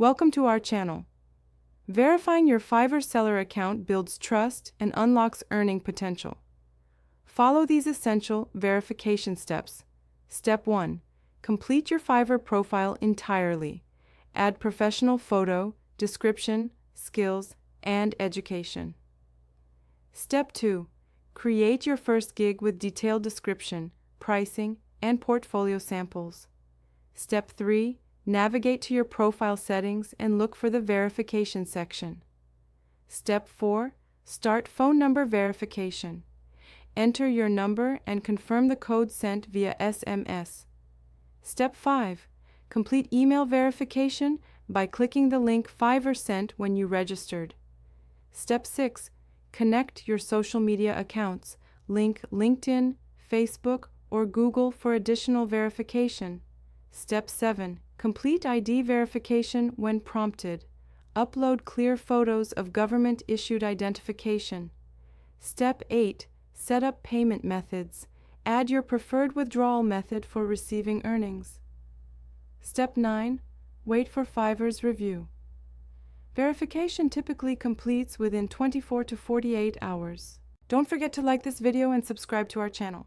Welcome to our channel. Verifying your Fiverr seller account builds trust and unlocks earning potential. Follow these essential verification steps. Step 1. Complete your Fiverr profile entirely. Add professional photo, description, skills, and education. Step 2. Create your first gig with detailed description, pricing, and portfolio samples. Step 3. Navigate to your profile settings and look for the verification section. Step 4. Start phone number verification. Enter your number and confirm the code sent via SMS. Step 5. Complete email verification by clicking the link Fiverr sent when you registered. Step 6. Connect your social media accounts. Link LinkedIn, Facebook, or Google for additional verification. Step 7. Complete ID verification when prompted. Upload clear photos of government-issued identification. Step 8. Set up payment methods. Add your preferred withdrawal method for receiving earnings. Step 9. Wait for Fiverr's review. Verification typically completes within 24 to 48 hours. Don't forget to like this video and subscribe to our channel.